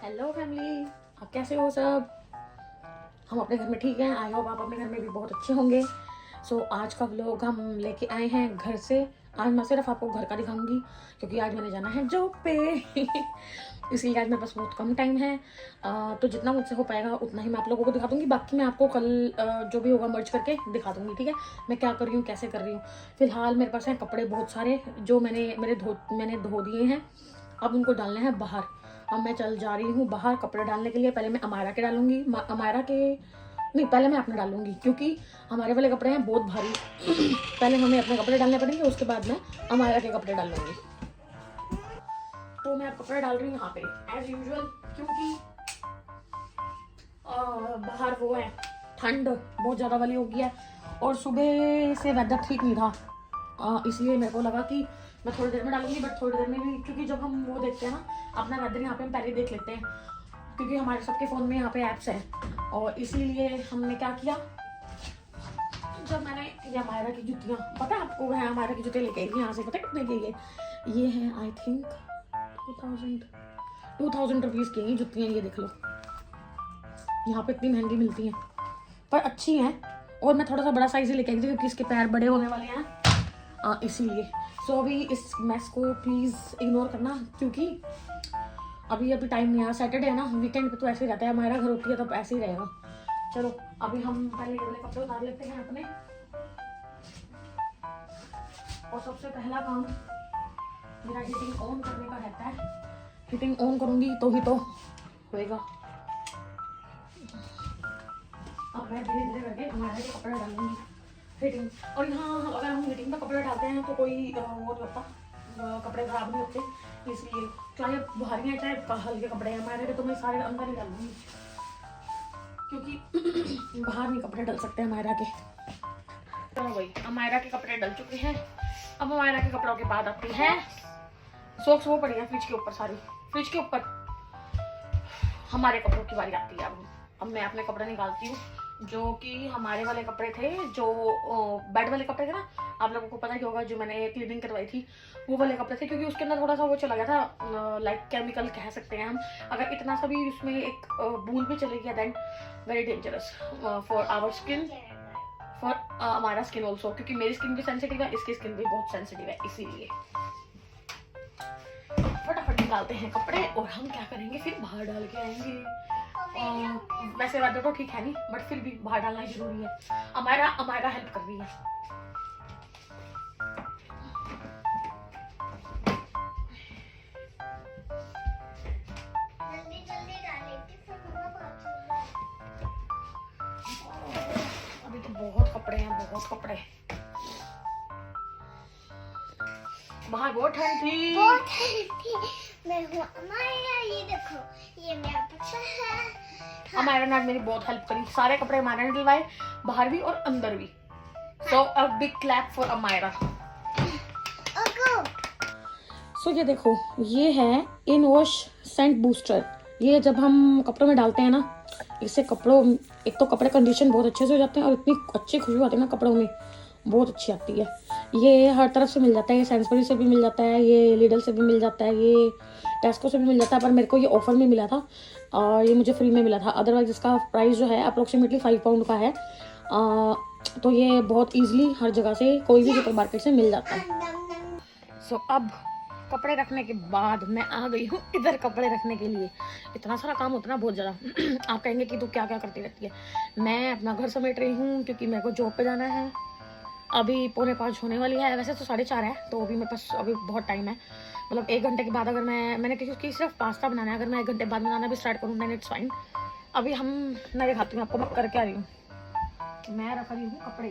Hello family, आप कैसे हो सब। हम अपने घर में ठीक हैं। आई होप आप अपने घर में भी बहुत अच्छे होंगे। आज का व्लॉग हम लेके आए हैं घर से। आज मैं सिर्फ आपको घर का दिखाऊंगी क्योंकि आज मैंने जाना है जॉब पे इसीलिए आज मेरे पास बहुत कम टाइम है। तो जितना मुझसे हो पाएगा उतना ही मैं आप लोगों को दिखा दूंगी। बाकी मैं आपको कल जो भी होगा मर्ज करके दिखा दूंगी, ठीक है, मैं क्या कर रही हूँ, कैसे कर रही हूँ। फिलहाल मेरे पास हैं कपड़े बहुत सारे जो मैंने धो दिए हैं। अब उनको डालने हैं बाहर। अब मैं चल जा रही हूँ बाहर कपड़े डालने के लिए। पहले मैं अमायरा के डालूंगी, अमायरा के नहीं, पहले मैं अपने डालूंगी क्योंकि हमारे वाले कपड़े हैं बहुत भारी पहले हमें अपने कपड़े डालने पड़ेंगे, उसके बाद मैं अमायरा के कपड़े डाल लूंगी। तो मैं अब कपड़े डाल रही हूँ यहाँ पे एज यूजुअल क्योंकि बाहर वो है, ठंड बहुत ज़्यादा वाली हो गई है और सुबह से वेदर ठीक नहीं था। इसलिए मेरे को लगा कि मैं थोड़ी देर में डालूंगी, बट थोड़ी देर में भी, क्योंकि जब हम वो देखते हैं ना अपना वेदर यहाँ पे हम पहले देख लेते हैं क्योंकि हमारे सबके फ़ोन में यहाँ पे ऐप्स हैं। और इसीलिए हमने क्या किया, जब मैंने ये अमायरा की जुतियाँ, पता है आपको, है अमायरा की जुतियाँ लेके आई थी यहाँ से, पता है कितने की ये हैं, आई थिंक 2000 रुपीज़ की जुतियाँ। ये देख लो, यहाँ पे इतनी महंगी मिलती हैं पर अच्छी हैं। और मैं थोड़ा सा बड़ा साइज ही लेके आई थी क्योंकि इसके पैर बड़े होने वाले हैं इसीलिए। अभी इस मैस को प्लीज़ इग्नोर करना क्योंकि अभी टाइम नहीं है। सैटरडे है ना, वीकेंड पे तो ऐसे ही रहता है, हमारा घर होती है तब ऐसे ही रहेगा। चलो अभी हम पहले ये वाले कपड़े उतार लेते हैं अपने। और सबसे पहला काम मेरा हीटिंग ऑन करने का रहता है। हीटिंग ऑन करूँगी तो ही तो होएगा। अब मैं धीरे धीरे करके हमारे कपड़े डालूंगी हीटिंग। और यहाँ अगर हम हीटिंग में कपड़े डालते हैं तो कोई वो नहीं होता, कपड़े खराब नहीं होते। इसलिए चाहे भारी हैं चाहे हल्के कपड़े हैं, हमारे तो मैं सारे अंदर ही डालूंगी क्योंकि बाहर नहीं कपड़े डल सकते हमारा के। चलो भाई, अमायरा के कपड़े डल चुके हैं। अब अमायरा के कपड़ों के बाद आती है सॉक्स, वो पड़ी है फ्रिज के ऊपर, सारी फ्रिज के ऊपर। हमारे कपड़ों की बारी आती है। अब मैं अपने कपड़े निकालती हूँ जो कि हमारे वाले कपड़े थे, जो बेड वाले कपड़े थे ना, आप लोगों को पता ही होगा, जो मैंने क्लीनिंग करवाई थी वो वाले कपड़े थे क्योंकि उसके अंदर थोड़ा सा वो चला गया था, लाइक केमिकल कह सकते हैं हम। अगर इतना सा भी उसमें एक बूंद भी चले गया then very dangerous for our skin, फॉर हमारा स्किन ऑल्सो, क्योंकि मेरी स्किन भी सेंसिटिव है, इसकी स्किन भी बहुत सेंसिटिव है। इसीलिए फटाफट निकालते हैं कपड़े और हम क्या करेंगे, फिर बाहर डाल के आएंगे। वैसे वेदर तो ठीक है नहीं, बट फिर भी बाहर डालना जरूरी है। अमायरा हेल्प कर रही है। अभी तो बहुत कपड़े हैं, बहुत कपड़े। बाहर बहुत ठंड थी, मैं हूँ अमायरा, ये देखो, ये मेरा पत्ता है। अमायरा ने मेरी बहुत हेल्प करी। सारे कपड़े अमायरा ने डलवाए, बाहर भी और अंदर भी। So a big clap for Amayra. ये देखो, ये है इन वॉश सेंट बूस्टर। ये जब हम कपड़ों में डालते हैं ना, इससे कपड़ों, एक तो कपड़े कंडीशन बहुत अच्छे से हो जाते हैं और इतनी अच्छी खुशबू आती है ना कपड़ों में, बहुत अच्छी आती है। ये हर तरफ से मिल जाता है, ये सैंसबरी से भी मिल जाता है, ये लिडल से भी मिल जाता है, ये टेस्को से भी मिल जाता है, पर मेरे को ये ऑफर में मिला था और ये मुझे फ्री में मिला था। अदरवाइज इसका प्राइस जो है अप्रोक्सीमेटली 5 पाउंड का है। तो ये बहुत ईजिली हर जगह से, कोई भी सुपर मार्केट से मिल जाता है। अब कपड़े रखने के बाद मैं आ गई हूँ इधर कपड़े रखने के लिए। इतना सारा काम होता है ना, बहुत ज़्यादा। आप कहेंगे कि तू क्या क्या करती रहती है। मैं अपना घर समेट रही हूँ क्योंकि मेरे को जॉब पे जाना है। अभी 4:45 होने वाली है, वैसे तो 4:30 है, तो अभी मेरे पास अभी बहुत टाइम है। मतलब 1 घंटे के बाद अगर मैंने क्योंकि सिर्फ पास्ता बनाना है, अगर मैं 1 घंटे बाद बनाना भी स्टार्ट करूँ देन इट्स फाइन। अभी मैं दिखाती हूँ आपको मैं करके आ रही हूँ। मैं रख रही हूँ कपड़े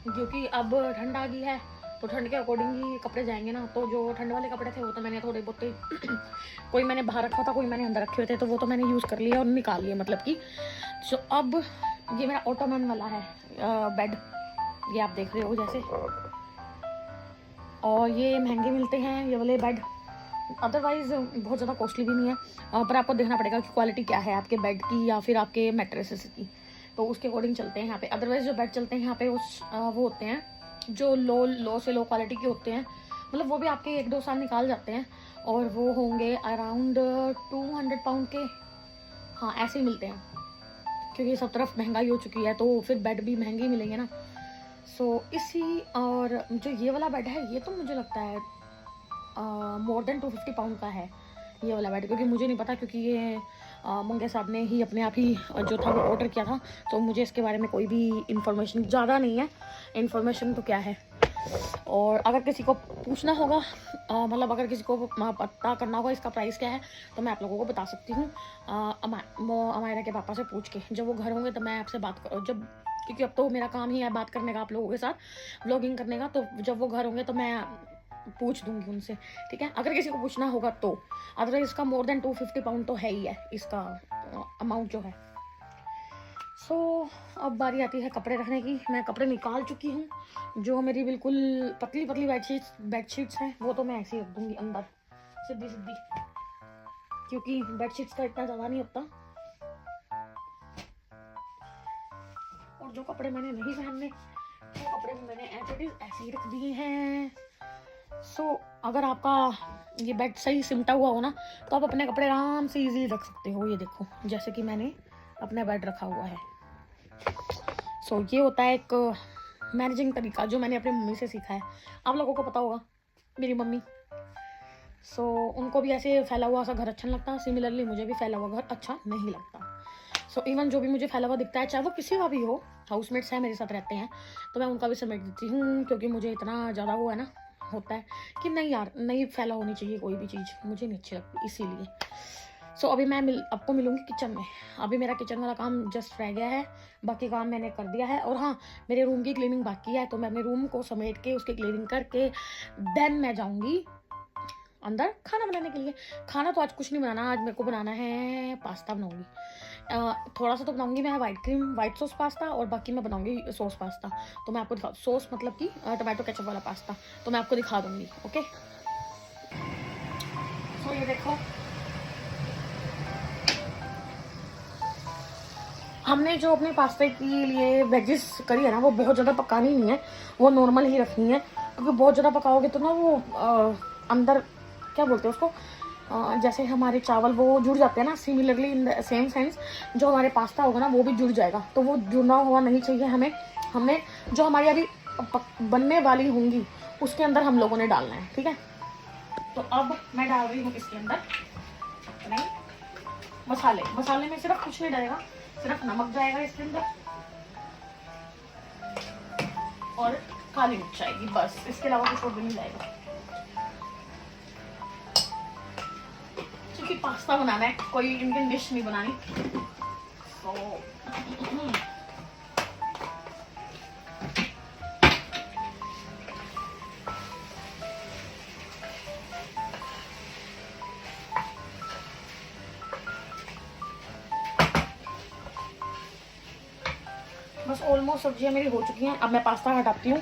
क्योंकि अब ठंड आ गई है, तो ठंड के अकॉर्डिंग ही कपड़े जाएंगे ना। तो जो ठंड वाले कपड़े थे वो तो मैंने थोड़े बहुत कोई मैंने बाहर रखा था, कोई मैंने अंदर रखे हुए थे, तो वो तो मैंने यूज़ कर लिया और निकाल लिया, मतलब कि। सो अब ये मेरा ऑटोमन वाला है बेड, ये आप देख रहे हो जैसे। और ये महंगे मिलते हैं ये वाले बेड, अदरवाइज बहुत ज़्यादा कॉस्टली भी नहीं है। पर आपको देखना पड़ेगा कि क्वालिटी क्या है आपके बेड की या फिर आपके मैट्रेसेस की, तो उसके अकॉर्डिंग चलते हैं यहाँ पे। अदरवाइज जो बेड चलते हैं यहाँ पे वो होते हैं जो लो से लो क्वालिटी के होते हैं, मतलब वो भी आपके 1-2 साल निकाल जाते हैं और वो होंगे अराउंड 200 पाउंड के, हाँ ऐसे ही मिलते हैं, क्योंकि सब तरफ महंगाई हो चुकी है तो फिर बेड भी महंगे मिलेंगे ना। सो इसी, और जो ये वाला बेड है ये तो मुझे लगता है मोर देन 250 पाउंड का है ये वाला बेड, क्योंकि मुझे नहीं पता, क्योंकि ये मंगे साहब ने ही अपने आप ही जो था वो ऑर्डर किया था, तो मुझे इसके बारे में कोई भी इंफॉर्मेशन ज़्यादा नहीं है। इंफॉर्मेशन तो क्या है, और अगर किसी को पूछना होगा, मतलब अगर किसी को पता करना होगा इसका प्राइस क्या है, तो मैं आप लोगों को बता सकती हूँ अमायरा के पापा से पूछ के। जब वो घर होंगे तो मैं आपसे बात कर, जब, क्योंकि अब तो मेरा काम ही है बात करने का आप लोगों के साथ, व्लॉगिंग करने का, तो जब वो घर होंगे तो मैं पूछ दूंगी उनसे, ठीक है, अगर किसी को पूछना होगा तो। अदरवाइज इसका मोर देन 250 पाउंड तो है ही है इसका अमाउंट जो है। सो अब बारी आती है कपड़े रखने की। मैं कपड़े निकाल चुकी हूँ, जो मेरी बिल्कुल पतली पतली बेडशीट्स हैं वो तो मैं ऐसे ही रख दूँगी अंदर सीधी सीधी, क्योंकि बेडशीट्स का इतना ज़्यादा नहीं होता। और जो कपड़े मैंने नहीं पहनने वो कपड़े भी मैंने ऐसे ही रख दिए हैं। सो अगर आपका ये बेड सही सिमटा हुआ हो ना, तो आप अपने कपड़े आराम से इजीली रख सकते हो। ये देखो जैसे कि मैंने अपना बेड रखा हुआ है। सो ये होता है एक मैनेजिंग तरीका जो मैंने अपनी मम्मी से सीखा है। आप लोगों को पता होगा मेरी मम्मी, सो उनको भी ऐसे फैला हुआ सा घर अच्छा नहीं लगता। सिमिलरली मुझे भी फैला हुआ घर अच्छा नहीं लगता। सो इवन जो भी मुझे फैला हुआ दिखता है, चाहे वो किसी का भी हो, हाउसमेट्स हैं मेरे साथ रहते हैं, तो मैं उनका भी समेट देती हूँ, क्योंकि मुझे इतना ज़्यादा वो है ना, होता है कि नहीं यार नहीं फैला होनी चाहिए कोई भी चीज़, मुझे नहीं अच्छी लगती इसीलिए। सो अभी मैं आपको मिलूंगी किचन में। अभी मेरा किचन वाला काम जस्ट रह गया है, बाकी काम मैंने कर दिया है। और हाँ, मेरे रूम की क्लीनिंग बाकी है, तो मैं अपने रूम को समेट के उसकी क्लीनिंग करके देन मैं जाऊंगी अंदर खाना बनाने के लिए। खाना तो आज कुछ नहीं बनाना, आज मेरे को बनाना है पास्ता बनाऊंगी। थोड़ा सा तो बनाऊंगी मैं वाइट सॉस पास्ता, और बाकी मैं बनाऊंगी सॉस पास्ता। तो मैं आपको दिखा, सॉस मतलब कि टमाटो केचप वाला पास्ता, तो मैं आपको दिखा दूंगी। ओके, तो ये देखो हमने जो अपने पास्ते के लिए वेजिस करी है ना, वो बहुत ज़्यादा पकानी नहीं है, वो नॉर्मल ही रखनी है, क्योंकि बहुत ज़्यादा पकाओगे तो ना वो अंदर क्या बोलते हैं उसको, जैसे हमारे चावल वो जुड़ जाते हैं ना, similarly in the same sense जो हमारे पास्ता होगा ना वो भी जुड़ जाएगा। तो वो जुड़ना हुआ नहीं चाहिए हमें। हमने जो हमारी अभी बनने वाली होंगी उसके अंदर हम लोगों ने डालना है, ठीक है। तो अब मैं डाल रही हूँ इसके अंदर अपने मसाले में सिर्फ कुछ नहीं डालेगा, सिर्फ नमक जाएगा इसके अंदर और काली मिर्च आएगी, बस। इसके अलावा कुछ और भी नहीं जाएगा, क्योंकि पास्ता बनाना है, कोई इंडियन डिश नहीं बनानी। तो बस ऑलमोस्ट सब्जियां मेरी हो चुकी हैं। अब मैं पास्ता हटाती हूँ,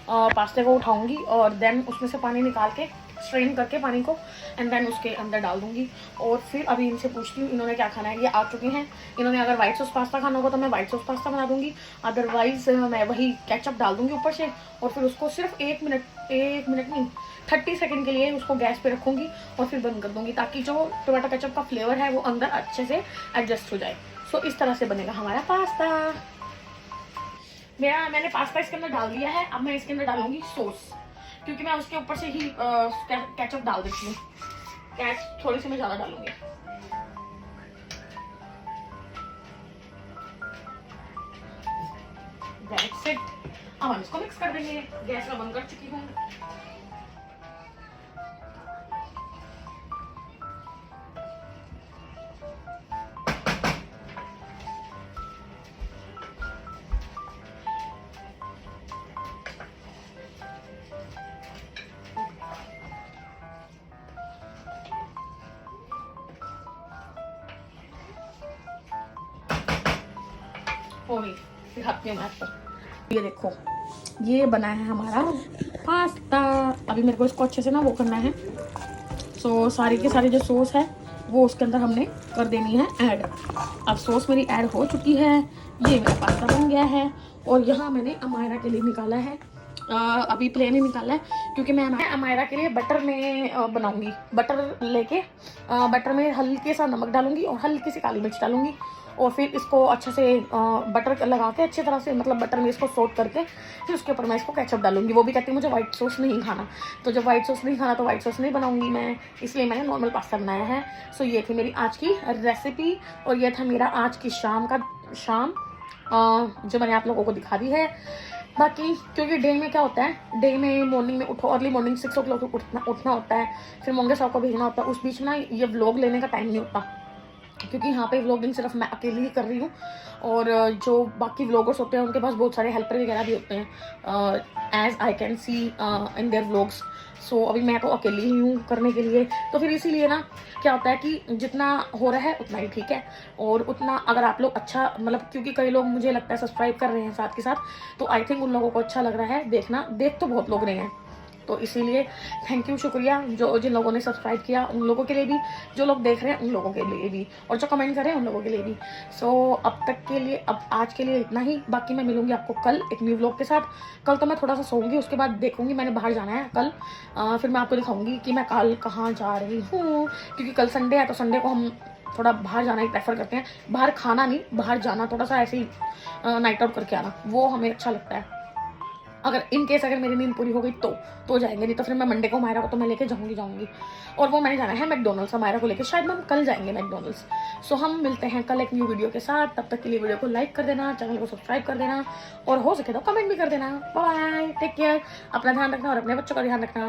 पास्ते को उठाऊंगी और देन उसमें से पानी निकाल के स्ट्रेन करके पानी को एंड देन उसके अंदर डाल दूंगी। और फिर अभी इनसे पूछती हूँ इन्होंने क्या खाना है। ये आ चुके हैं, इन्होंने अगर व्हाइट सॉस पास्ता खाना होगा तो मैं व्हाइट सॉस पास्ता बना दूंगी, अदरवाइज मैं वही केचप डाल दूंगी ऊपर से। और फिर उसको सिर्फ 1 मिनट नहीं 30 सेकेंड के लिए उसको गैस पे रखूँगी और फिर बंद कर दूँगी, ताकि जो टोमेटो केचप का फ्लेवर है वो अंदर अच्छे से एडजस्ट हो जाए। सो इस तरह से बनेगा हमारा पास्ता। मैंने पास्ता इसके अंदर डाल दिया है। अब मैं इसके अंदर डालूंगी सॉस, क्योंकि मैं उसके ऊपर से ही केचप डाल देती हूँ। थोड़ी सी मैं ज़्यादा डालूंगी। That's it। अब हम इसको मिक्स कर देंगे। गैस में बंद कर चुकी हूँ। दिखाती हूँ मैं आपको। ये देखो ये बना है हमारा पास्ता। अभी मेरे को इसको अच्छे से ना वो करना है। सो सारी के सारी जो सॉस है वो उसके अंदर हमने कर देनी है ऐड। अब सॉस मेरी ऐड हो चुकी है। ये मेरा पास्ता बन गया है। और यहाँ मैंने अमायरा के लिए निकाला है अभी प्लेन ही निकाला है क्योंकि मैं अमायरा के लिए बटर में बनाऊंगी। बटर लेके बटर में हल्के सा नमक डालूंगी और हल्की सी काली मिर्च डालूंगी और फिर इसको अच्छे से बटर लगा के अच्छी तरह से, मतलब बटर में इसको सोट करके फिर उसके ऊपर मैं इसको केचप डालूंगी। वो भी कहती है मुझे व्हाइट सॉस नहीं खाना, तो जब व्हाइट सॉस नहीं खाना तो व्हाइट सॉस नहीं बनाऊंगी मैं, इसलिए मैंने नॉर्मल पास्ता बनाया है। सो ये थी मेरी आज की रेसिपी और ये था मेरा आज की शाम जो मैंने आप लोगों को दिखा दी है। बाकी क्योंकि डे में क्या होता है, डे में मॉर्निंग में उठो, अर्ली मॉर्निंग 6 o'clock उठना होता है, फिर मोंगे साहब को भेजना होता है, उस बीच में ना ये व्लॉग लेने का टाइम नहीं होता क्योंकि यहाँ पे व्लॉगिंग सिर्फ मैं अकेली ही कर रही हूँ और जो बाकी व्लॉगर्स होते हैं उनके पास बहुत सारे हेल्पर वगैरह भी होते हैं, as I can see in their vlogs. So अभी मैं तो अकेली ही हूँ करने के लिए, तो फिर इसीलिए ना क्या होता है कि जितना हो रहा है उतना ही ठीक है। और उतना अगर आप लोग अच्छा, मतलब क्योंकि कई लोग मुझे लगता है सब्सक्राइब कर रहे हैं साथ के साथ, तो आई थिंक उन लोगों को अच्छा लग रहा है देखना, देख तो बहुत लोग रहे हैं, तो इसीलिए थैंक यू, शुक्रिया जो जिन लोगों ने सब्सक्राइब किया उन लोगों के लिए भी, जो लोग देख रहे हैं उन लोगों के लिए भी, और जो कमेंट कर रहे हैं उन लोगों के लिए भी। सो अब तक के लिए, अब आज के लिए इतना ही। बाकी मैं मिलूंगी आपको कल एक न्यू व्लॉग के साथ। कल तो मैं थोड़ा सा सोऊंगी, उसके बाद देखूंगी, मैंने बाहर जाना है कल, फिर मैं आपको दिखाऊंगी कि मैं कल कहाँ जा रही हूँ, क्योंकि कल संडे है तो संडे को हम थोड़ा बाहर जाना ही प्रेफर करते हैं। बाहर खाना नहीं, बाहर जाना, थोड़ा सा ऐसे ही नाइट आउट करके आना, वो हमें अच्छा लगता है। अगर इन केस अगर मेरी नींद पूरी हो गई तो जाएंगे, नहीं तो फिर मैं मंडे को मायरा को तो मैं लेके जाऊंगी और वो मैंने जाना है मैकडोनल्ड्स, मायरा को लेके शायद हम कल जाएंगे मैकडोनल्ड्स। सो हम मिलते हैं कल एक न्यू वीडियो के साथ। तब तक के लिए वीडियो को लाइक कर देना, चैनल को सब्सक्राइब कर देना और हो सके तो कमेंट भी कर देना। बाय, टेक केयर, अपना ध्यान रखना और अपने बच्चों का ध्यान रखना।